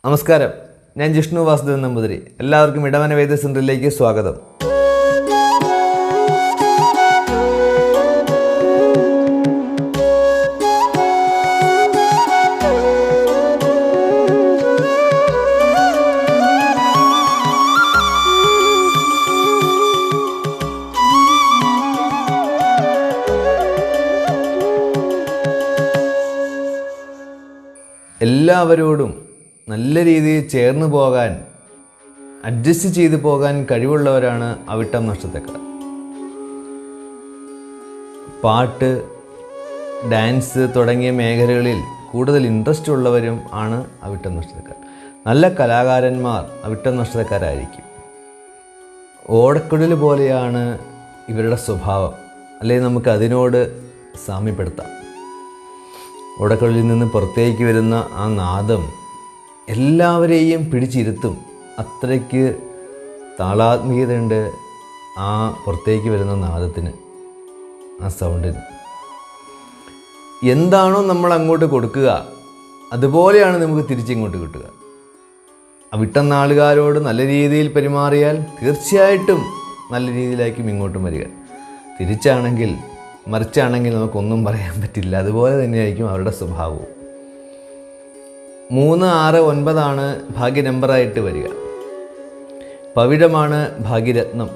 നമസ്കാരം, ഞാൻ ജിഷ്ണു വാസുദേവൻ നമ്പൂതിരി. എല്ലാവർക്കും ഇടവന വേദ സെൻ്ററിലേക്ക് സ്വാഗതം. എല്ലാവരോടും നല്ല രീതിയിൽ ചേർന്ന് പോകാൻ, അഡ്ജസ്റ്റ് ചെയ്ത് പോകാൻ കഴിവുള്ളവരാണ് അവിട്ടം നക്ഷത്രക്കാർ. പാട്ട്, ഡാൻസ് തുടങ്ങിയ മേഖലകളിൽ കൂടുതൽ ഇൻട്രസ്റ്റ് ഉള്ളവരും ആണ് അവിട്ടം നക്ഷത്രക്കാർ. നല്ല കലാകാരന്മാർ അവിട്ടം നക്ഷത്രക്കാരായിരിക്കും. ഓടക്കുഴൽ പോലെയാണ് ഇവരുടെ സ്വഭാവം, അല്ലെങ്കിൽ നമുക്ക് അതിനോട് സാമ്യപ്പെടുത്താം. ഓടക്കുഴലിൽ നിന്ന് പുറത്തേക്ക് വരുന്ന ആ നാദം എല്ലാവരെയും പിടിച്ചിരുത്തും. അത്രയ്ക്ക് താളാത്മീയതയുണ്ട് ആ പുറത്തേക്ക് വരുന്ന നാദത്തിന്, ആ സൗണ്ടിന്. എന്താണോ നമ്മൾ അങ്ങോട്ട് കൊടുക്കുക അതുപോലെയാണ് നമുക്ക് തിരിച്ചിങ്ങോട്ട് കിട്ടുക. അവിട്ടം നാളുകാരോട് നല്ല രീതിയിൽ പെരുമാറിയാൽ തീർച്ചയായിട്ടും നല്ല രീതിയിലായിരിക്കും ഇങ്ങോട്ടും വരിക. മറിച്ചാണെങ്കിൽ നമുക്കൊന്നും പറയാൻ പറ്റില്ല. അതുപോലെ തന്നെയായിരിക്കും അവരുടെ സ്വഭാവവും. 3, 6, 9 ഭാഗ്യ നമ്പറായിട്ട് വരിക. പവിഴമാണ് ഭാഗ്യരത്നം.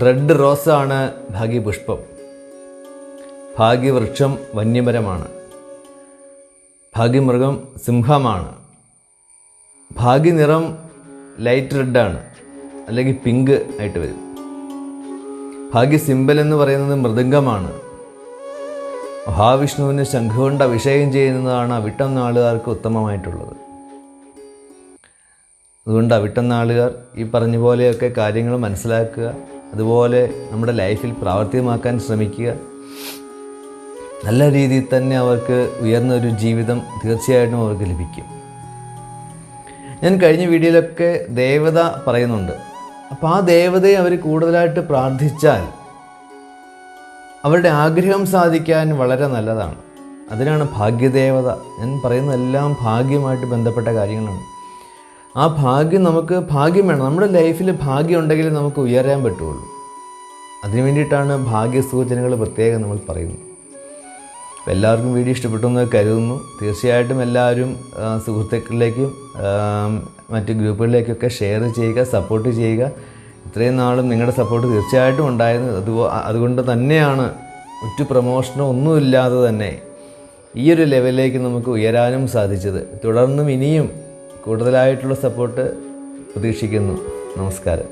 റെഡ് റോസാണ് ഭാഗ്യപുഷ്പം. ഭാഗ്യവൃക്ഷം വന്യമരമാണ്. ഭാഗ്യമൃഗം സിംഹമാണ്. ഭാഗ്യനിറം ലൈറ്റ് റെഡാണ്, അല്ലെങ്കിൽ പിങ്ക് ആയിട്ട് വരും. ഭാഗ്യ സിംബൽ എന്ന് പറയുന്നത് മൃദംഗമാണ്. മഹാവിഷ്ണുവിന് ശംഖ് കൊണ്ട് അഭിഷേകം ചെയ്യുന്നതാണ് അവിട്ടം നാളുകാർക്ക് ഉത്തമമായിട്ടുള്ളത്. അതുകൊണ്ട് അവിട്ടം നാളുകാർ ഈ പറഞ്ഞ പോലെയൊക്കെ കാര്യങ്ങൾ മനസ്സിലാക്കുക, അതുപോലെ നമ്മുടെ ലൈഫിൽ പ്രാവർത്തികമാക്കാൻ ശ്രമിക്കുക. നല്ല രീതിയിൽ തന്നെ അവർക്ക് ഉയർന്നൊരു ജീവിതം തീർച്ചയായിട്ടും അവർക്ക് ലഭിക്കും. ഞാൻ കഴിഞ്ഞ വീഡിയോയിലൊക്കെ ദേവത പറയുന്നുണ്ട്. അപ്പോൾ ആ ദേവതയെ അവർ കൂടുതലായിട്ട് പ്രാർത്ഥിച്ചാൽ അവരുടെ ആഗ്രഹം സാധിക്കാൻ വളരെ നല്ലതാണ്. അതിനാണ് ഭാഗ്യദേവത. ഞാൻ പറയുന്നതെല്ലാം ഭാഗ്യമായിട്ട് ബന്ധപ്പെട്ട കാര്യങ്ങളാണ്. ആ ഭാഗ്യം, നമുക്ക് ഭാഗ്യം വേണം. നമ്മുടെ ലൈഫിൽ ഭാഗ്യം ഉണ്ടെങ്കിൽ നമുക്ക് ഉയരാൻ പറ്റുള്ളൂ. അതിനു വേണ്ടിയിട്ടാണ് ഭാഗ്യസൂചനകൾ പ്രത്യേകം നമ്മൾ പറയുന്നത്. അപ്പോൾ എല്ലാവർക്കും വീഡിയോ ഇഷ്ടപ്പെട്ടു എന്ന് കരുതുന്നു. തീർച്ചയായിട്ടും എല്ലാവരും സുഹൃത്തുക്കളിലേക്കും മറ്റ് ഗ്രൂപ്പുകളിലേക്കൊക്കെ ഷെയർ ചെയ്യുക, സപ്പോർട്ട് ചെയ്യുക. ഇത്രയും നാളും നിങ്ങളുടെ സപ്പോർട്ട് തീർച്ചയായിട്ടും ഉണ്ടായിരുന്നു. അതുകൊണ്ട് തന്നെയാണ് ഒറ്റ പ്രമോഷനോ ഒന്നുമില്ലാതെ തന്നെ ഈ ഒരു ലെവലിലേക്ക് നമുക്ക് ഉയരാനും സാധിച്ചത്. തുടർന്നും ഇനിയും കൂടുതലായിട്ടുള്ള സപ്പോർട്ട് പ്രതീക്ഷിക്കുന്നു. നമസ്കാരം.